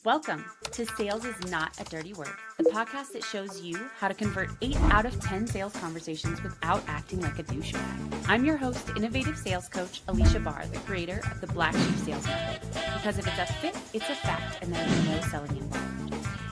Welcome to Sales is Not a Dirty Word, the podcast that shows you how to convert 8 out of 10 sales conversations without acting like a douchebag. I'm your host, innovative sales coach, Aleasha Bahr, the creator of the Black Sheep Sales Method. Because if it's a fit, it's a fact, and there is no selling involved.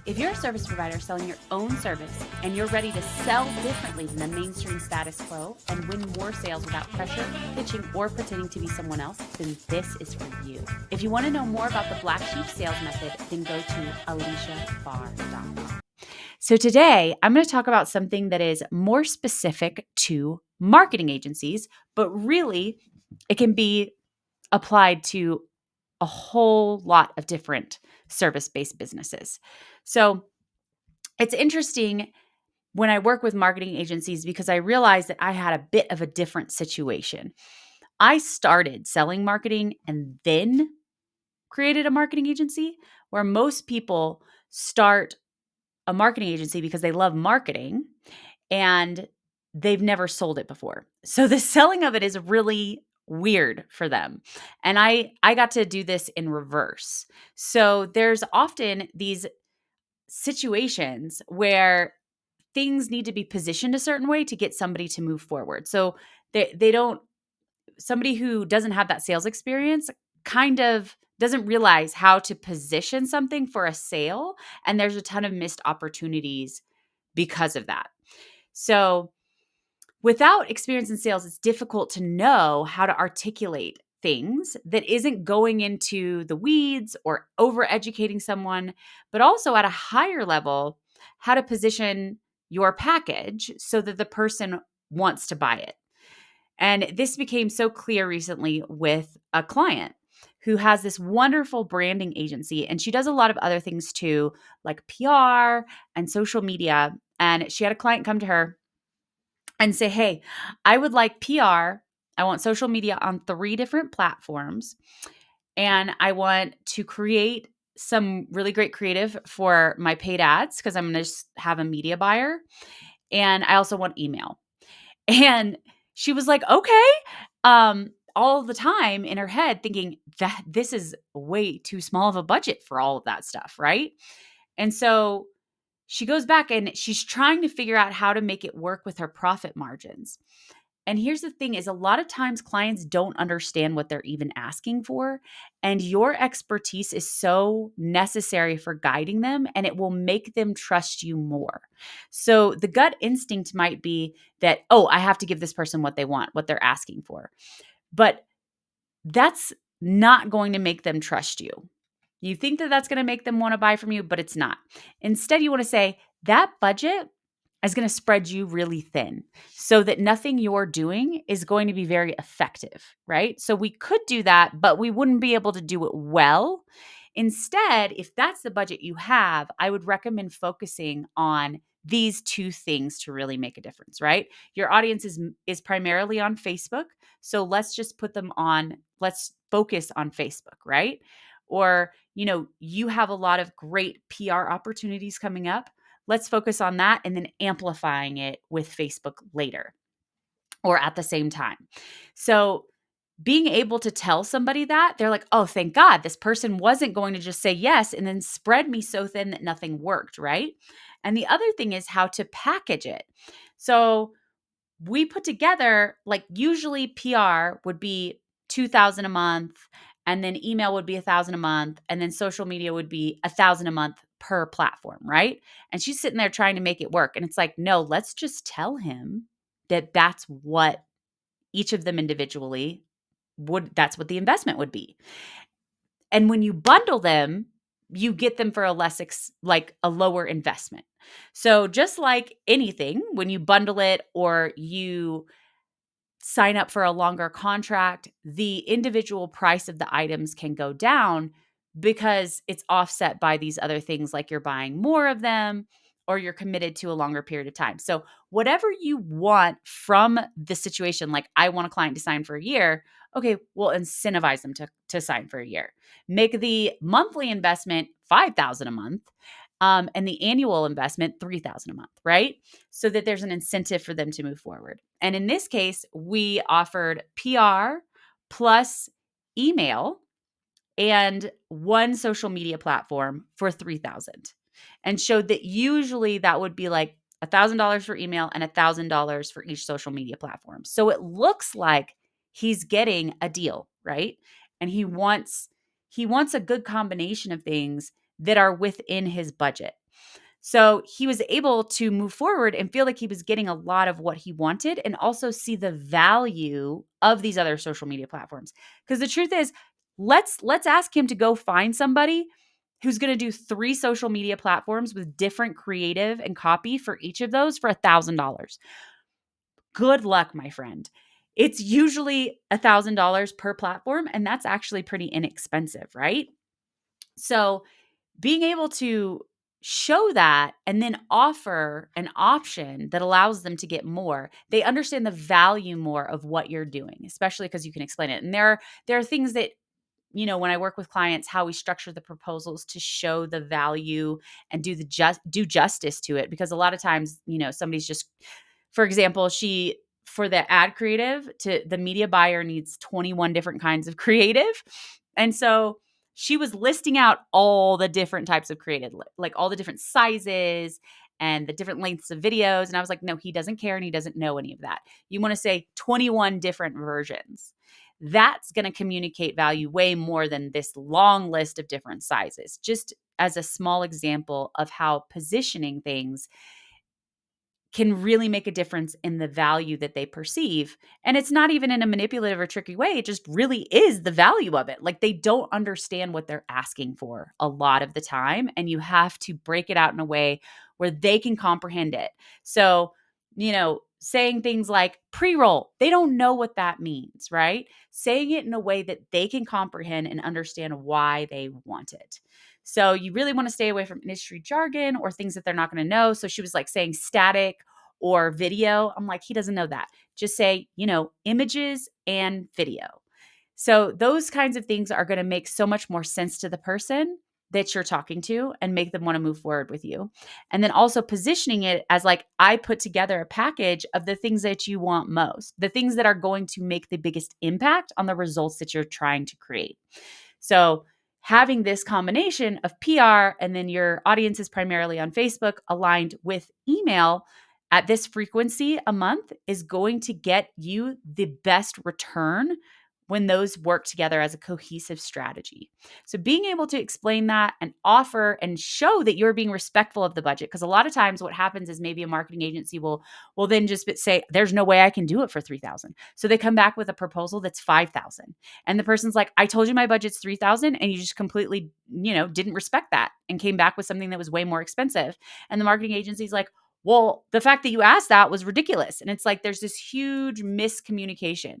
If you're a service provider selling your own service and you're ready to sell differently than the mainstream status quo and win more sales without pressure, pitching, or pretending to be someone else, then this is for you. If you want to know more about the Black Sheep Sales Method, then go to Aleashabahr.com. So today, I'm going to talk about something that is more specific to marketing agencies, but really it can be applied to a whole lot of different service-based businesses. So it's interesting when I work with marketing agencies because I realized that I had a bit of a different situation. I started selling marketing and then created a marketing agency, where most people start a marketing agency because they love marketing and they've never sold it before. So the selling of it is really weird for them. And I got to do this in reverse. So there's often these situations where things need to be positioned a certain way to get somebody to move forward. So they don't, somebody who doesn't have that sales experience kind of doesn't realize how to position something for a sale. And there's a ton of missed opportunities because of that. So without experience in sales, it's difficult to know how to articulate things that isn't going into the weeds or over-educating someone, but also at a higher level, how to position your package so that the person wants to buy it. And this became so clear recently with a client who has this wonderful branding agency, and she does a lot of other things too, like PR and social media. And she had a client come to her and say, hey, I would like PR. I want social media on 3 different platforms. And I want to create some really great creative for my paid ads because I'm going to just have a media buyer. And I also want email. And she was like, okay. All the time in her head thinking that this is way too small of a budget for all of that stuff, right? And so she goes back and she's trying to figure out how to make it work with her profit margins. And here's the thing is a lot of times clients don't understand what they're even asking for. And your expertise is so necessary for guiding them, and it will make them trust you more. So the gut instinct might be that, oh, I have to give this person what they want, what they're asking for. But that's not going to make them trust you. You think that that's going to make them want to buy from you, but it's not. Instead, you want to say that budget is going to spread you really thin so that nothing you're doing is going to be very effective, right? So we could do that, but we wouldn't be able to do it well. Instead, if that's the budget you have, I would recommend focusing on these 2 things to really make a difference, right? Your audience is primarily on Facebook. So let's just let's focus on Facebook, right? Or, you have a lot of great PR opportunities coming up. Let's focus on that and then amplifying it with Facebook later or at the same time. So being able to tell somebody that, they're like, oh, thank God, this person wasn't going to just say yes and then spread me so thin that nothing worked, right? And the other thing is how to package it. So we put together, like usually PR would be $2,000 a month, and then email would be $1,000 a month, and then social media would be $1,000 a month per platform, right? And she's sitting there trying to make it work. And it's like, no, let's just tell him that that's what each of them individually that's what the investment would be. And when you bundle them, you get them for a a lower investment. So just like anything, when you bundle it or you sign up for a longer contract, the individual price of the items can go down because it's offset by these other things like you're buying more of them or you're committed to a longer period of time. So whatever you want from the situation, like I want a client to sign for a year, okay, we'll incentivize them to sign for a year. Make the monthly investment $5,000 a month. And the annual investment, $3,000 a month, right? So that there's an incentive for them to move forward. And in this case, we offered PR plus email and one social media platform for 3,000, and showed that usually that would be like $1,000 for email and $1,000 for each social media platform. So it looks like he's getting a deal, right? And he wants a good combination of things that are within his budget. So he was able to move forward and feel like he was getting a lot of what he wanted, and also see the value of these other social media platforms. Because the truth is, let's ask him to go find somebody who's going to do 3 social media platforms with different creative and copy for each of those for $1,000. Good luck, my friend. It's usually $1,000 per platform, and that's actually pretty inexpensive, right? So being able to show that and then offer an option that allows them to get more, they understand the value more of what you're doing, especially because you can explain it. And there are things that, when I work with clients, how we structure the proposals to show the value and do justice to it. Because a lot of times, somebody's just, for example, for the ad creative, to the media buyer needs 21 different kinds of creative. And so she was listing out all the different types of creative, like all the different sizes and the different lengths of videos. And I was like, no, he doesn't care and he doesn't know any of that. You want to say 21 different versions. That's going to communicate value way more than this long list of different sizes. Just as a small example of how positioning things can really make a difference in the value that they perceive. And it's not even in a manipulative or tricky way. It just really is the value of it. Like, they don't understand what they're asking for a lot of the time. And you have to break it out in a way where they can comprehend it. So, saying things like pre-roll, they don't know what that means, right? Saying it in a way that they can comprehend and understand why they want it. So you really want to stay away from industry jargon or things that they're not going to know. So she was like saying static or video. I'm like, he doesn't know that. Just say, images and video. So those kinds of things are going to make so much more sense to the person that you're talking to and make them want to move forward with you. And then also positioning it as like, I put together a package of the things that you want most, the things that are going to make the biggest impact on the results that you're trying to create. So having this combination of PR and then your audience is primarily on Facebook aligned with email at this frequency a month is going to get you the best return when those work together as a cohesive strategy. So being able to explain that and offer and show that you're being respectful of the budget, because a lot of times what happens is maybe a marketing agency will then just say, there's no way I can do it for 3,000. So they come back with a proposal that's 5,000. And the person's like, I told you my budget's 3,000 and you just completely, didn't respect that and came back with something that was way more expensive. And the marketing agency's like, well, the fact that you asked that was ridiculous. And it's like, there's this huge miscommunication.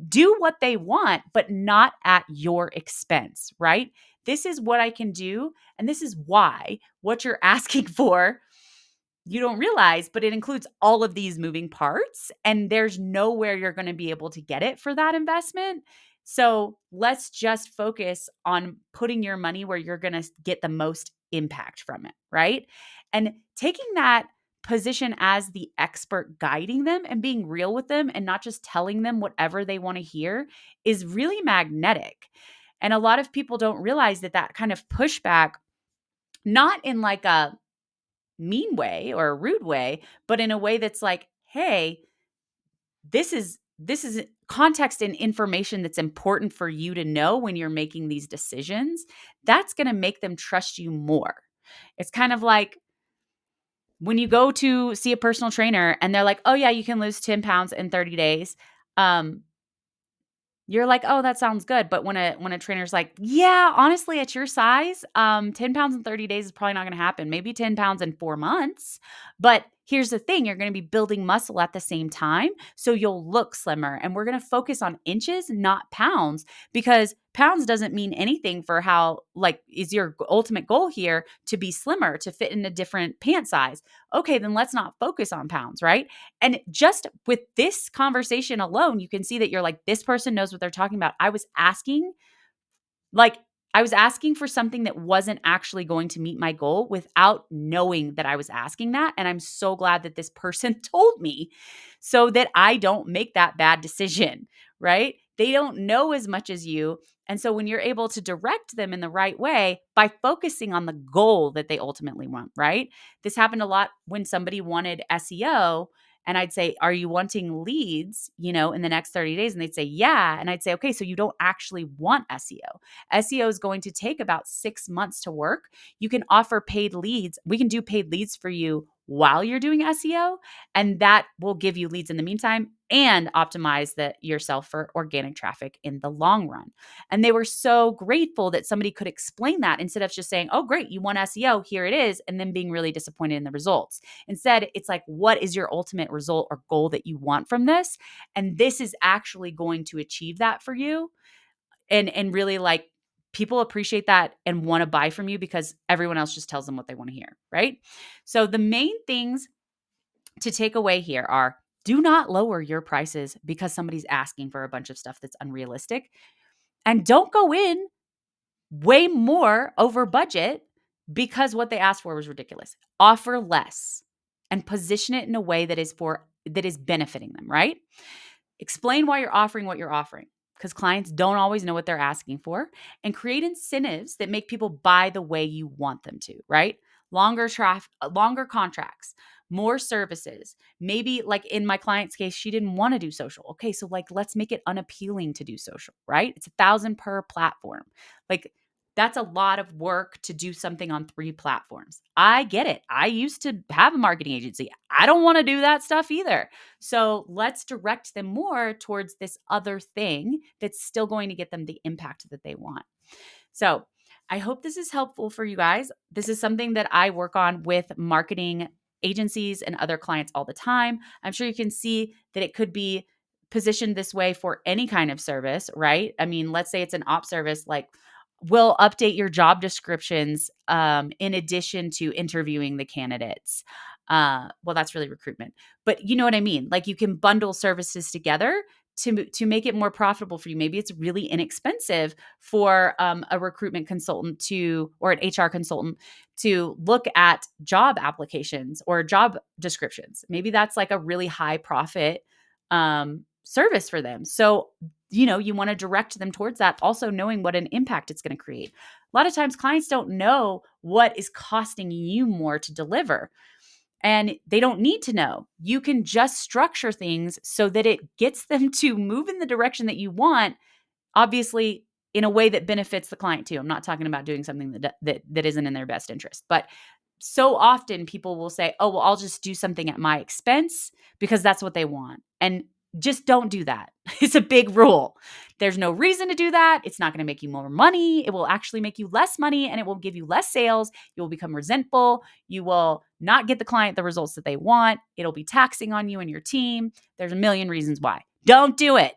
Do what they want, but not at your expense, right? This is what I can do. And this is why what you're asking for, you don't realize, but it includes all of these moving parts. And there's nowhere you're going to be able to get it for that investment. So let's just focus on putting your money where you're going to get the most impact from it, right? And taking that position as the expert guiding them and being real with them and not just telling them whatever they want to hear is really magnetic. And a lot of people don't realize that kind of pushback, not in like a mean way or a rude way, but in a way that's like, hey, this is context and information that's important for you to know when you're making these decisions. That's going to make them trust you more. It's kind of like when you go to see a personal trainer and they're like, oh yeah, you can lose 10 pounds in 30 days. You're like, oh, that sounds good. But when a trainer's like, yeah, honestly, at your size, 10 pounds in 30 days is probably not going to happen. Maybe 10 pounds in 4 months. But here's the thing, you're going to be building muscle at the same time. So you'll look slimmer. And we're going to focus on inches, not pounds, because pounds doesn't mean anything for how, like, is your ultimate goal here to be slimmer, to fit in a different pant size. Okay, then let's not focus on pounds, right? And just with this conversation alone, you can see that you're like, this person knows what they're talking about. I was asking for something that wasn't actually going to meet my goal without knowing that I was asking that. And I'm so glad that this person told me so that I don't make that bad decision, right? They don't know as much as you. And so when you're able to direct them in the right way by focusing on the goal that they ultimately want, right? This happened a lot when somebody wanted SEO and I'd say, "Are you wanting leads, in the next 30 days?" And they'd say, "Yeah." And I'd say, "Okay, so you don't actually want SEO. SEO is going to take about 6 months to work. You can offer paid leads. We can do paid leads for you while you're doing SEO, and that will give you leads in the meantime and optimize yourself for organic traffic in the long run." And they were so grateful that somebody could explain that instead of just saying, "Oh, great, you want SEO, here it is," and then being really disappointed in the results. Instead, it's like, what is your ultimate result or goal that you want from this? And this is actually going to achieve that for you. And really, like, people appreciate that and want to buy from you because everyone else just tells them what they want to hear, right? So the main things to take away here are: do not lower your prices because somebody's asking for a bunch of stuff that's unrealistic. And don't go in way more over budget because what they asked for was ridiculous. Offer less and position it in a way that is benefiting them, right? Explain why you're offering what you're offering, because clients don't always know what they're asking for, and create incentives that make people buy the way you want them to, right? Longer contracts, more services. Maybe, like in my client's case, she didn't want to do social. Okay, so like, let's make it unappealing to do social, right? It's 1,000 per platform. Like, that's a lot of work to do something on 3 platforms. I get it. I used to have a marketing agency. I don't want to do that stuff either. So let's direct them more towards this other thing that's still going to get them the impact that they want. So I hope this is helpful for you guys. This is something that I work on with marketing agencies and other clients all the time. I'm sure you can see that it could be positioned this way for any kind of service, right? I mean, let's say it's an op service, like, we'll update your job descriptions in addition to interviewing the candidates. Well, that's really recruitment, but you know what I mean? Like, you can bundle services together to make it more profitable for you. Maybe it's really inexpensive for a recruitment consultant or an HR consultant to look at job applications or job descriptions. Maybe that's like a really high profit service for them. So, you want to direct them towards that, also knowing what an impact it's going to create. A lot of times clients don't know what is costing you more to deliver. And they don't need to know. You can just structure things so that it gets them to move in the direction that you want, obviously in a way that benefits the client too. I'm not talking about doing something that isn't in their best interest. But so often people will say, "Oh, well, I'll just do something at my expense because that's what they want." And just don't do that. It's a big rule. There's no reason to do that. It's not going to make you more money. It will actually make you less money, and it will give you less sales. You will become resentful. You will not get the client the results that they want. It'll be taxing on you and your team. There's a million reasons why. Don't do it.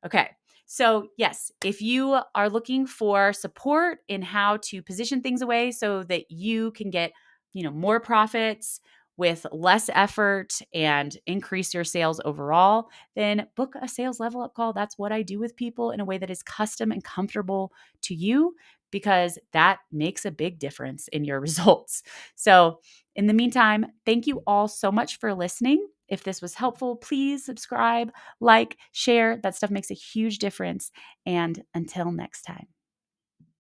Okay. So yes, if you are looking for support in how to position things away so that you can get, more profits with less effort and increase your sales overall, then book a sales level up call. That's what I do with people in a way that is custom and comfortable to you, because that makes a big difference in your results. So in the meantime, thank you all so much for listening. If this was helpful, please subscribe, like, share. That stuff makes a huge difference. And until next time.